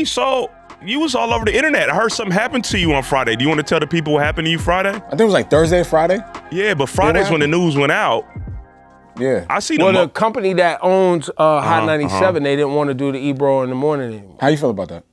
So you was all over the internet. I heard something happened to you on Friday. Do you want to tell the people what happened to you Friday? I think it was like Thursday, Friday. Yeah, but Friday's when the news went out. Yeah. I see the company that owns Hot 97, they didn't want to do the Ebro in the morning anymore. How you feel about that?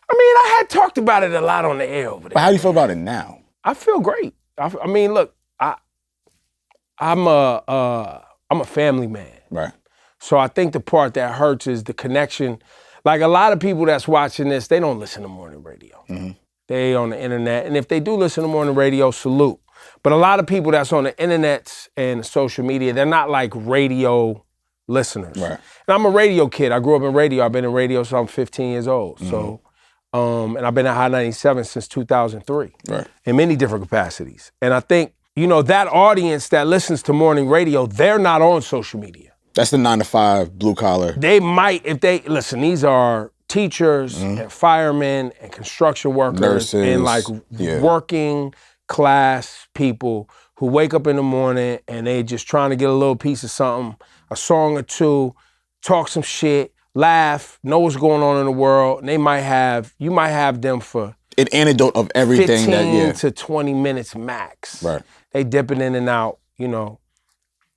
I mean, I had talked about it a lot on the air over there. But how do you feel about it now? I feel great. I mean, look, I'm a family man. Right. So I think the part that hurts is the connection. Like a lot of people that's watching this, they don't listen to morning radio. Mm-hmm. They on the internet. And if they do listen to morning radio, salute. But a lot of people that's on the internet and social media, they're not like radio listeners. Right. And I'm a radio kid. I grew up in radio. I've been in radio since I'm 15 years old. Mm-hmm. So, and I've been at Hot 97 since 2003. Right. In many different capacities. And I think, that audience that listens to morning radio, they're not on social media. That's the 9-to-5 blue collar. They might, listen, these are teachers and firemen and construction workers, nurses, and like working class people who wake up in the morning and they just trying to get a little piece of something, a song or two, talk some shit, laugh, know what's going on in the world. And you might have them for an anecdote of everything 15 to 20 minutes max. Right. They dipping in and out,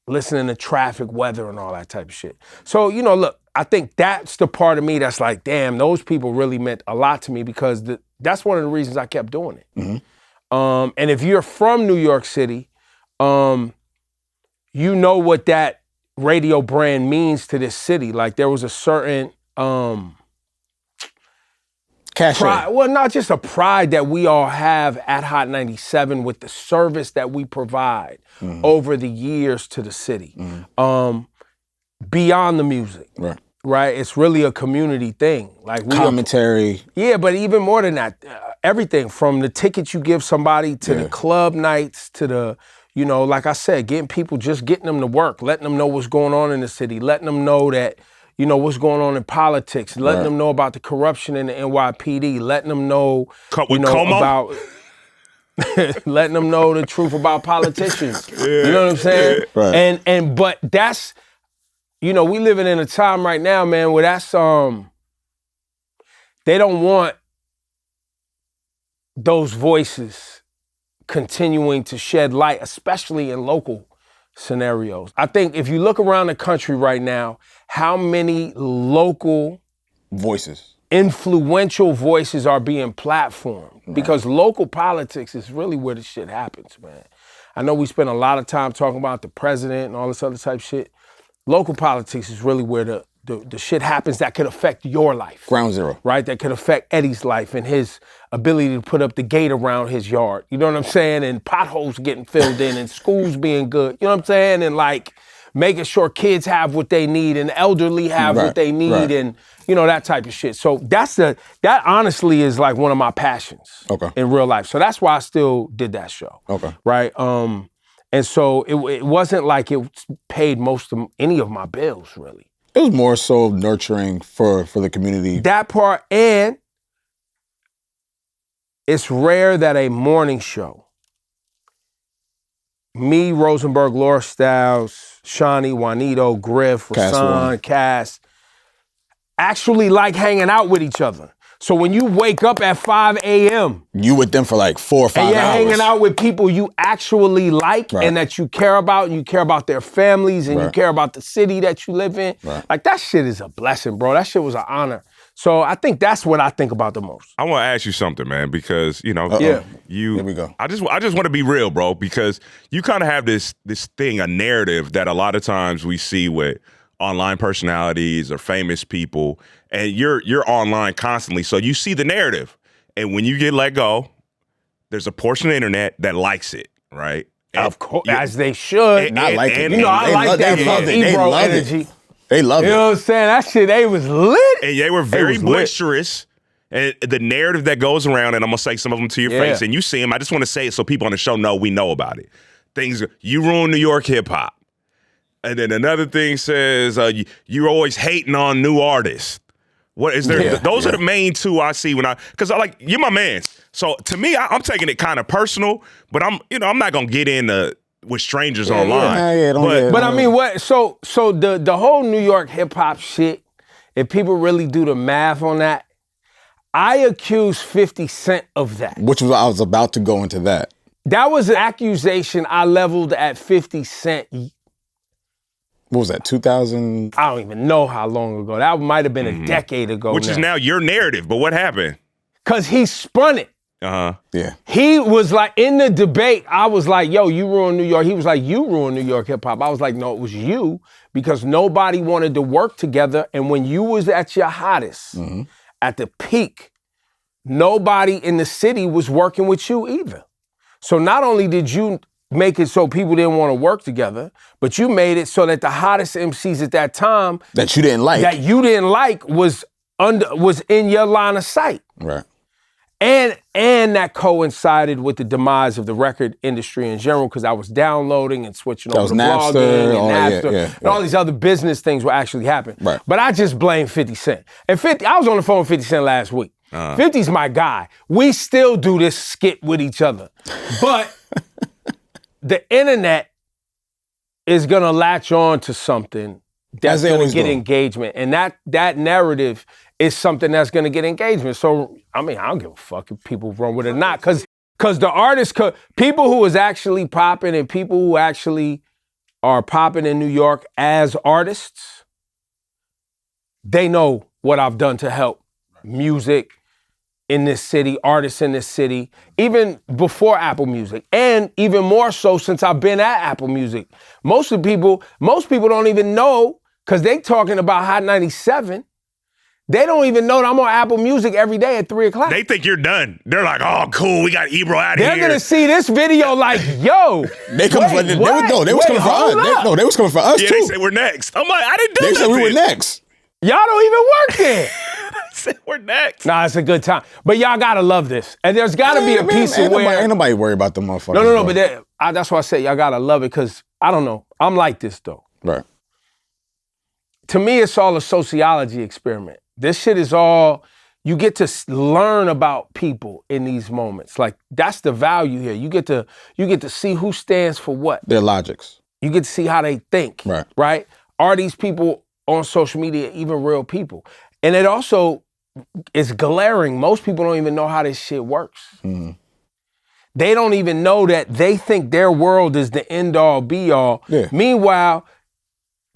listening to traffic, weather, and all that type of shit. So, look, I think that's the part of me that's like, damn, those people really meant a lot to me because that's one of the reasons I kept doing it. Mm-hmm. And if you're from New York City, you know what that radio brand means to this city. Like there was a certain pride, well, not just a pride that we all have at Hot 97 with the service that we provide over the years to the city. Beyond the music. Right? It's really a community thing. Like commentary. Yeah, but even more than that, everything from the tickets you give somebody to the club nights to the, like I said, getting them to work, letting them know what's going on in the city, letting them know that, what's going on in politics, letting them know about the corruption in the NYPD, letting them know, about, letting them know the truth about politicians. You know what I'm saying? Right. But that's, we living in a time right now, man, where that's, they don't want those voices continuing to shed light, especially in local scenarios. I think if you look around the country right now, how many local voices, influential voices are being platformed? Right. Because local politics is really where the shit happens, man. I know we spend a lot of time talking about the president and all this other type shit. Local politics is really where the shit happens that could affect your life. Ground zero. Right? That could affect Eddie's life and his ability to put up the gate around his yard. You know what I'm saying? And potholes getting filled in and schools being good. You know what I'm saying? And like making sure kids have what they need and the elderly have what they need and that type of shit. So that honestly is like one of my passions in real life. So that's why I still did that show. Okay. Right? And so it wasn't like it paid any of my bills, really. It was more so nurturing for the community. That part, and it's rare that a morning show, me, Rosenberg, Laura Stiles, Shawnee, Juanito, Griff, Rasan, Cass, actually like hanging out with each other. So when you wake up at 5 a.m. You with them for like 4 or 5 and you're hours. hanging out with people you actually like and that you care about, and you care about their families, and you care about the city that you live in. Like that shit is a blessing, bro. That shit was an honor. So I think that's what I think about the most. I want to ask you something, man, because, Here we go. I just want to be real, bro, because you kind of have this thing, a narrative that a lot of times we see with online personalities or famous people, and you're online constantly, so you see the narrative. And when you get let go, there's a portion of the internet that likes it, right? And of course, as they should. Not like it. I like that Ebro energy. They love it. You know what I'm saying? That shit, they was lit. And they were very boisterous. And the narrative that goes around, and I'm going to say some of them to your face, and you see them, I just want to say it so people on the show know we know about it. Things, you ruin New York hip-hop. And then another thing says, you're always hating on new artists. What is there? Those are the main two I see because you're my man. So to me, I'm taking it kind of personal, but I'm not gonna get in with strangers online. But I mean, what? So the whole New York hip hop shit if people really do the math on that, I accused 50 Cent of that. Which was, I was about to go into that. That was an accusation I leveled at 50 Cent. What was that, 2000? I don't even know how long ago. That might have been a decade ago. Which is now your narrative, but what happened? Because he spun it. Uh-huh. Yeah. He was like, in the debate, I was like, yo, you ruined New York. He was like, you ruined New York hip hop. I was like, no, it was you, because nobody wanted to work together. And when you was at your hottest, at the peak, nobody in the city was working with you either. So not only did you make it so people didn't want to work together, but you made it so that the hottest MCs at that time That you didn't like. was in your line of sight. Right. And that coincided with the demise of the record industry in general, because I was downloading and switching over to blogging and Napster, and all these other business things were actually happening. Right. But I just blame 50 Cent. And 50, I was on the phone with 50 Cent last week. 50's my guy. We still do this skit with each other. But the internet is gonna latch on to something that's gonna get engagement. And that narrative is something that's gonna get engagement. So, I mean, I don't give a fuck if people run with it or not. Cause the artists, people who is actually popping and people who actually are popping in New York as artists, they know what I've done to help music in this city, artists in this city, even before Apple Music, and even more so since I've been at Apple Music. Most people don't even know, because they talking about Hot 97. They don't even know that I'm on Apple Music every day at 3 o'clock. They think you're done. They're like, oh, cool, we got Ebro out of here. They're gonna see this video like, yo. They was coming for us. They was coming for us too. They said we're next. I'm like, I didn't do They nothing. said we were next. Y'all don't even work there. They said we're next. Nah, it's a good time. But y'all gotta love this. And there's gotta be a piece of where... Ain't nobody worried about the motherfuckers. No, but that's why I say y'all gotta love it, because, I don't know, I'm like this though. Right. To me, it's all a sociology experiment. This shit is all, you get to learn about people in these moments. Like, that's the value here. You get to see who stands for what. Their logics. You get to see how they think. Right? Are these people on social media even real people? And it also is glaring. Most people don't even know how this shit works. Mm-hmm. They don't even know that they think their world is the end all be all. Yeah. Meanwhile,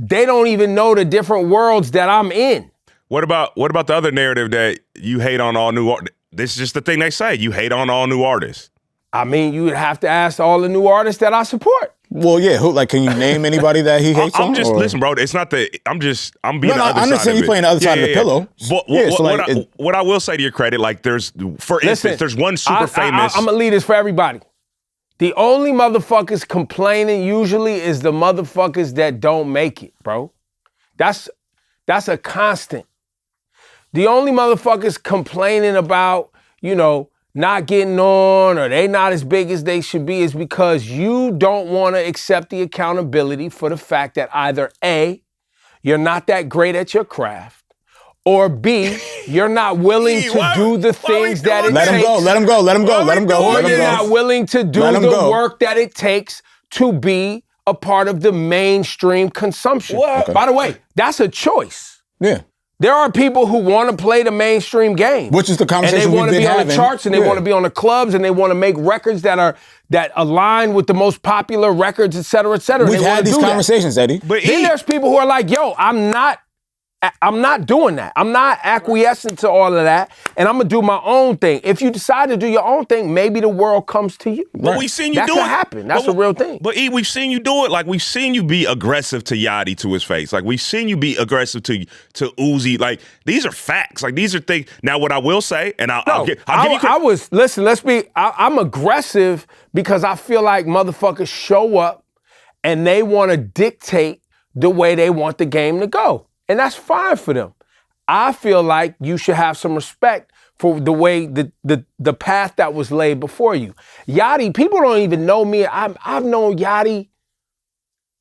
they don't even know the different worlds that I'm in. What about the other narrative that you hate on all new artists? This is just the thing they say. You hate on all new artists. I mean, you would have to ask all the new artists that I support. Well, yeah. Can you name anybody that he hates on? Listen, bro. It's not that. I'm being the other side of it. I understand you playing the other side of the pillow. But what I will say to your credit, like there's one super famous. I'm gonna lead this for everybody. The only motherfuckers complaining usually is the motherfuckers that don't make it, bro. That's a constant. The only motherfuckers complaining about, not getting on or they not as big as they should be is because you don't want to accept the accountability for the fact that either A, you're not that great at your craft, or B, you're not willing to do the things that it takes. Let him go. Or you're not willing to do the work that it takes to be a part of the mainstream consumption. Okay. By the way, that's a choice. Yeah. There are people who want to play the mainstream game. Which is the conversation we've been having. And they want to be on the charts, and they want to be on the clubs, and they want to make records that align with the most popular records, et cetera, et cetera. We've had these conversations, Eddie. But then there's people who are like, yo, I'm not doing that. I'm not acquiescing to all of that, and I'm gonna do my own thing. If you decide to do your own thing, maybe the world comes to you. But we've seen you do it. That could happen. That's a real thing. But we've seen you do it. Like, we've seen you be aggressive to Yachty to his face. Like, we've seen you be aggressive to Uzi. Like, these are facts. Like, these are things. Now, what I will say, and I'll give you. I'm aggressive because I feel like motherfuckers show up and they want to dictate the way they want the game to go. And that's fine for them. I feel like you should have some respect for the way the path that was laid before you. Yachty, people don't even know me. I've known Yachty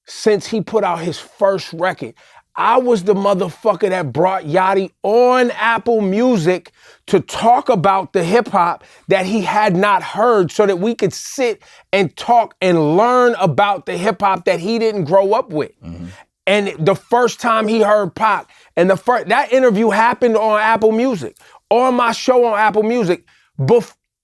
since he put out his first record. I was the motherfucker that brought Yachty on Apple Music to talk about the hip hop that he had not heard so that we could sit and talk and learn about the hip hop that he didn't grow up with. Mm-hmm. And the first time he heard Pac, and that interview happened on Apple Music, on my show on Apple Music.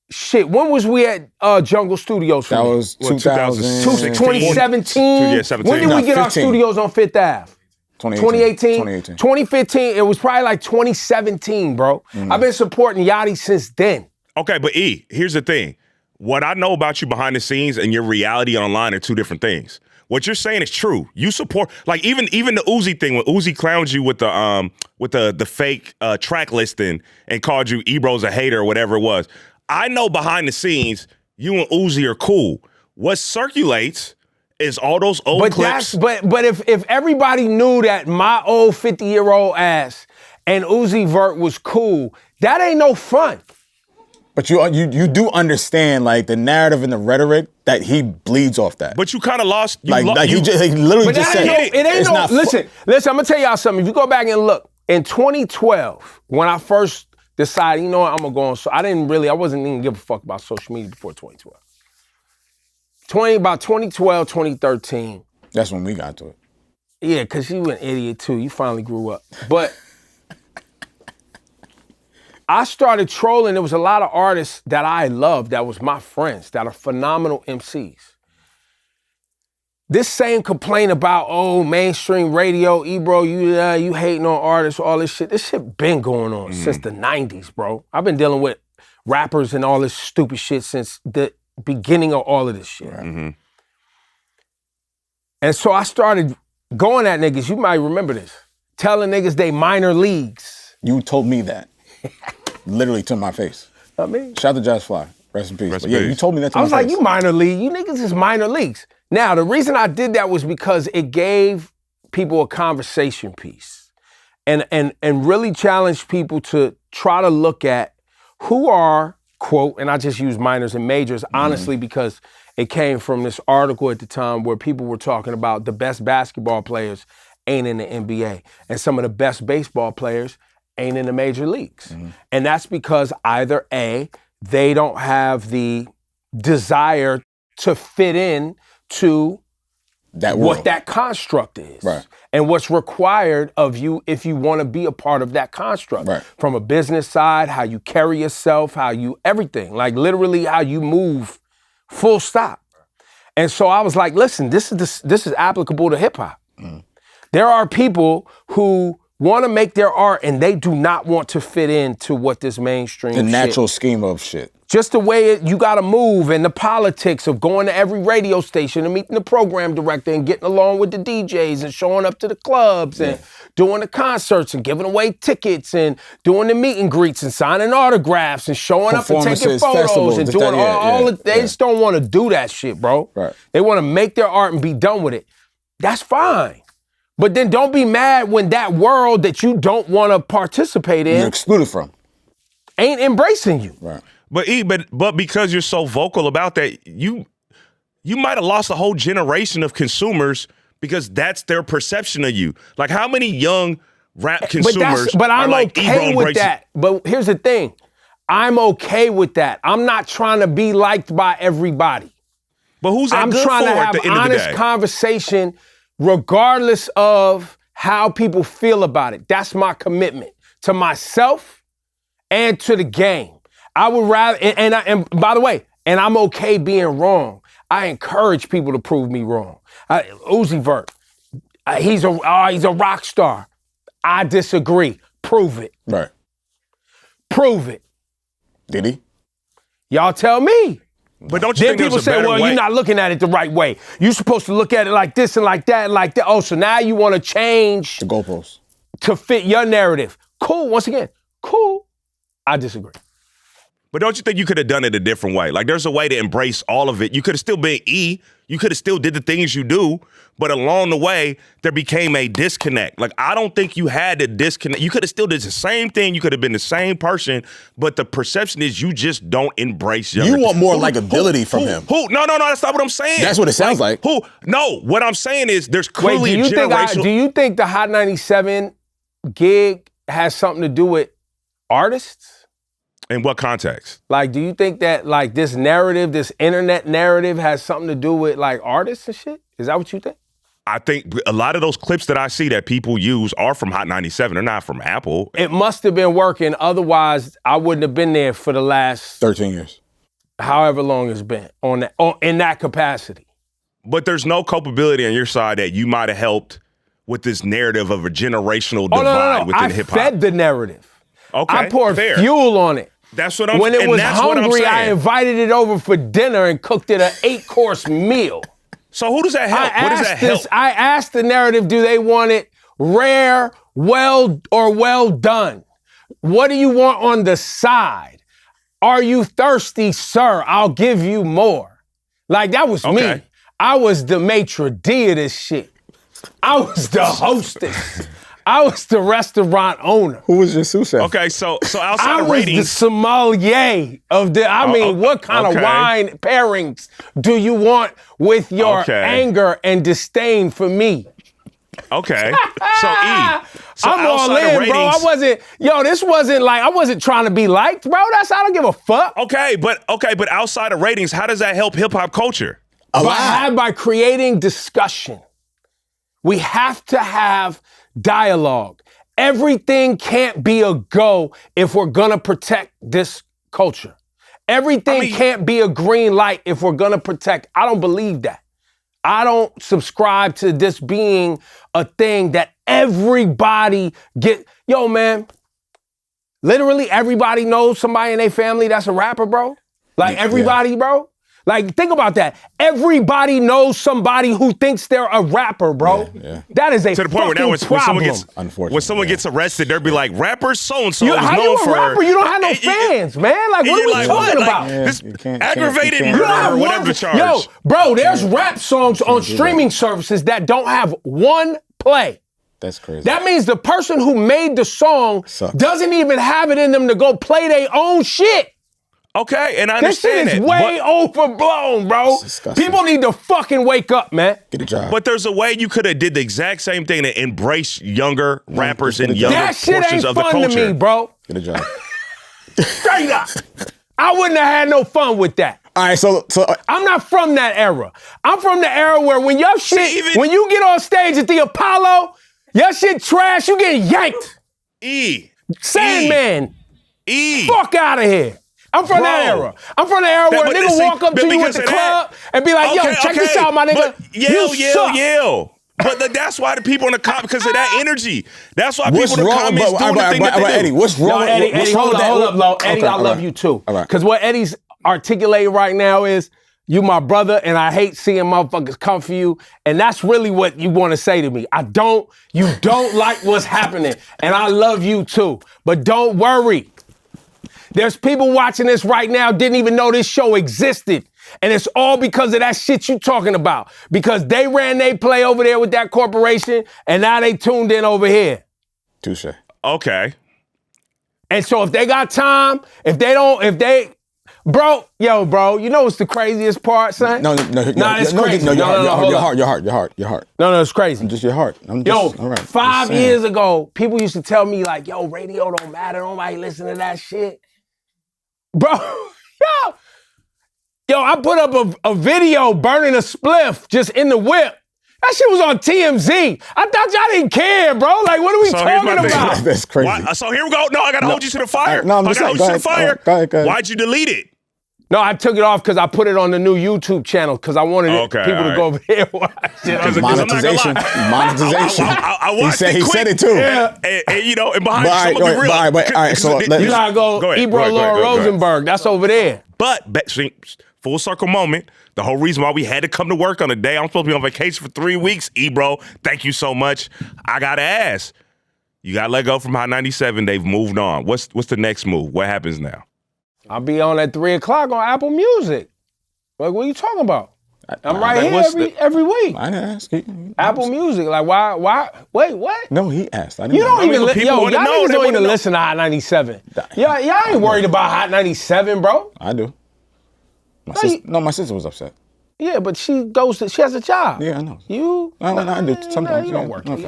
Shit, when was we at Jungle Studios? That was 2017. Yeah, 17. When did we get our studios on Fifth Ave? 2018. 2015. It was probably like 2017, bro. I've been supporting Yachty since then. Okay, but E, here's the thing. What I know about you behind the scenes and your reality online are two different things. What you're saying is true. You support, like even the Uzi thing, when Uzi clowns you with the fake track listing and called you Ebro's a hater or whatever it was. I know behind the scenes, you and Uzi are cool. What circulates is all those old clips. But if everybody knew that my old 50-year-old ass and Uzi Vert was cool, that ain't no fun. But you do understand, like, the narrative and the rhetoric that he bleeds off that. But you kind of lost. He literally just said it ain't no. Listen, I'm gonna tell y'all something. If you go back and look, in 2012, when I first decided, you know what, I'm gonna go on. So I wasn't even give a fuck about social media before 2012. About 2012, 2013. That's when we got to it. Yeah, because you an idiot too. You finally grew up. But I started trolling. There was a lot of artists that I loved that was my friends that are phenomenal MCs. This same complaint about, mainstream radio, Ebro, you hating on artists, all this shit been going on since the 90s, bro. I've been dealing with rappers and all this stupid shit since the beginning of all of this shit. Right. And so I started going at niggas, you might remember this, telling niggas they minor leagues. You told me that. Literally to my face. Shout out to Jazz Fly. Rest in peace. Yeah, you told me that to my face. I was like, you minor league. You niggas is minor leagues. Now, the reason I did that was because it gave people a conversation piece and really challenged people to try to look at who are, quote, and I just use minors and majors, honestly, because it came from this article at the time where people were talking about the best basketball players ain't in the NBA and some of the best baseball players ain't in the major leagues. And that's because either A, they don't have the desire to fit in to what that construct is. Right. And what's required of you if you want to be a part of that construct. Right. From a business side, how you carry yourself, everything. Like literally how you move, full stop. And so I was like, listen, this is applicable to hip hop. There are people who want to make their art and they do not want to fit into what this mainstream the natural scheme of shit. Just the way you got to move and the politics of going to every radio station and meeting the program director and getting along with the DJs and showing up to the clubs and doing the concerts and giving away tickets and doing the meet and greets and signing autographs and showing up and taking photos and doing all of they just don't want to do that shit, bro. Right. They want to make their art and be done with it. That's fine. But then don't be mad when that world that you don't want to participate in you're excluded from ain't embracing you. Right. But because you're so vocal about that, you might have lost a whole generation of consumers because that's their perception of you. Like how many young rap consumers but I'm are like okay Ebro with that. But here's the thing. I'm okay with that. I'm not trying to be liked by everybody. But who's that I'm good trying for to at have the end of the honest day? conversation regardless of how people feel about it. That's my commitment to myself and to the game. I would rather, and by the way, and I'm okay being wrong. I encourage people to prove me wrong. Uzi Vert, he's a rock star. I disagree. Prove it. Right. Prove it. Did he? Y'all tell me. But don't you Then think people there's a say, better well, way? you're not looking at it the right way. You're supposed to look at it like this and like that and like that. Oh, so now you want to change The goalposts. to fit your narrative. Cool, once again, cool. I disagree. But don't you think you could have done it a different way? Like there's a way to embrace all of it. You could have still been E. You could have still did the things you do, but along the way, there became a disconnect. Like I don't think you had to disconnect. You could have still did the same thing. You could have been the same person, but the perception is you just don't embrace your. You want more likability from him. No, that's not what I'm saying. That's what it sounds like. No, what I'm saying is there's Wait, clearly do you think the Hot 97 gig has something to do with artists? In what context? Like, do you think that like this narrative, this internet narrative has something to do with like artists and shit? Is that what you think? I think a lot of those clips that I see that people use are from Hot 97. They're not from Apple. It must have been working. Otherwise, I wouldn't have been there for the last 13 years. However long it's been in that capacity. But there's no culpability on your side that you might have helped with this narrative of a generational divide within hip hop. I fed the narrative. Okay, I poured fair. fuel on it. That's what I'm saying. When it was hungry, I saying. invited it over for dinner and cooked it an 8-course meal. So who does that help? What does that help? I asked the narrative, do they want it rare, well, or well done? What do you want on the side? Are you thirsty, sir? I'll give you more. Like, that was me. I was the maitre d' of this shit. I was the hostess. I was the restaurant owner. Who was your sous chef? Okay, so outside of ratings, I was the sommelier of the. What kind of wine pairings do you want with your anger and disdain for me? Okay, so I'm all in, ratings, bro. I wasn't trying to be liked, bro. I don't give a fuck. Okay, but outside of ratings, how does that help hip hop culture? By creating discussion. We have to have dialogue. Everything can't be a go if we're gonna protect this culture. Everything can't be a green light if we're gonna protect. I don't believe that. I don't subscribe to this being a thing that everybody Yo, man, literally everybody knows somebody in their family that's a rapper, bro. Like everybody, bro. Like, think about that. Everybody knows somebody who thinks they're a rapper, bro. Yeah. That is a to the point where now when someone gets arrested, they'll be like, rapper so-and-so is known for... How you a rapper? You don't have no fans, man. Like, what are we talking about? This aggravated murder or whatever the charge. Yo, bro, there's rap songs on streaming services that don't have one play. That's crazy. That means the person who made the song doesn't even have it in them to go play their own shit. Okay, and I understand this shit is way overblown, bro. People need to fucking wake up, man. Get a job. But there's a way you could have did the exact same thing to embrace younger rappers and younger portions of the culture. That shit ain't fun to me, bro. Get a job. Straight up. I wouldn't have had no fun with that. All right, so I'm not from that era. I'm from the era where when your shit, when you get on stage at the Apollo, your shit trash, you get yanked. Sandman. Fuck out of here. I'm from that era. I'm from the era where a nigga walk up to you at the club and be like, yo, check this out, my nigga. Yell. But that's why the people in the comments, because of that energy. That's why people in the comments doing the thing that they do. Eddie, what's wrong with Eddie, hold up, Lo. Eddie, I love you too. Because what Eddie's articulating right now is, you my brother, and I hate seeing motherfuckers come for you. And that's really what you want to say to me. You don't like what's happening. And I love you too. But don't worry. There's people watching this right now didn't even know this show existed. And it's all because of that shit you talking about. Because they ran their play over there with that corporation, and now they tuned in over here. Touche. Okay. And so if they got time, bro, you know what's the craziest part, son? No, it's crazy. No, your heart. No, it's crazy. Just your heart. All right, 5 years ago, people used to tell me like, yo, radio don't matter, nobody listen to that shit. Bro, yo, I put up a video burning a spliff just in the whip. That shit was on TMZ. I thought y'all didn't care, bro. Like, what are we talking about? That's crazy. So here we go. No, I gotta hold you to the fire. No, I'm just saying. Go ahead. Why'd you delete it? No, I took it off because I put it on the new YouTube channel because I wanted people to go over there and watch it. Monetization. I he said it too. Yeah. And behind all right, so you gotta go Ebro Laura Rosenberg. That's over there. But full circle moment. The whole reason why we had to come to work on a day I'm supposed to be on vacation for 3 weeks, Ebro, thank you so much. I gotta ask. You got let go from Hot 97. They've moved on. What's the next move? What happens now? I'll be on at 3 o'clock on Apple Music. Like, what are you talking about? I'm right here every week. I didn't ask. Apple Music. Like, why? Wait, what? No, he asked. You don't even y'all niggas don't even listen to Hot 97. Y'all ain't worried about Hot 97, bro. I do. My sister was upset. Yeah, but she has a job. Yeah, I know. You? I do. Sometimes you don't work. It's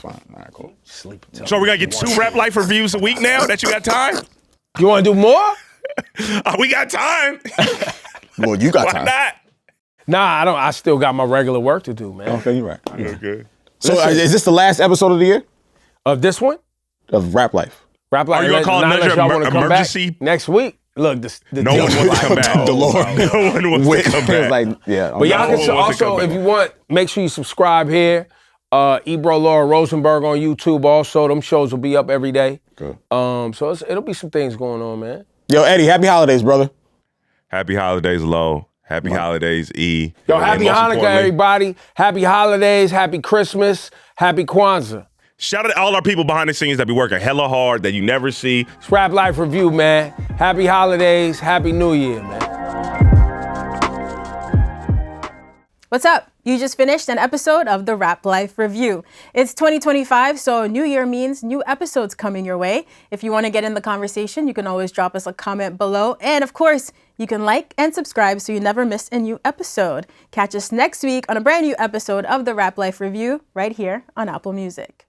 fine. All right, cool. Sleep. So we gotta get 2 Rap Life reviews a week now that you got time? You wanna do more? We got time. Well, you got time. Why not? Nah, I don't. I still got my regular work to do, man. Okay, you're right. Okay. So is this the last episode of the year? Of this one? Of Rap Life. Rap Life. Are you gonna call it another emergency? Next week. Look, no one wants to come back. The Lord. No one wants to come back. Like, yeah. But y'all can also, if you want, make sure you subscribe here. Ebro, Laura Rosenberg on YouTube also. Them shows will be up every day. Good. So it'll be some things going on, man. Yo, Eddie, happy holidays, brother. Happy holidays, Lo. Happy holidays, E. Yo, happy Hanukkah, everybody. Happy holidays, happy Christmas, happy Kwanzaa. Shout out to all our people behind the scenes that be working hella hard that you never see. It's Rap Life Review, man. Happy holidays, happy New Year, man. What's up? You just finished an episode of the Rap Life Review. It's 2025, so New Year means new episodes coming your way. If you want to get in the conversation, you can always drop us a comment below. And of course, you can like and subscribe so you never miss a new episode. Catch us next week on a brand new episode of the Rap Life Review right here on Apple Music.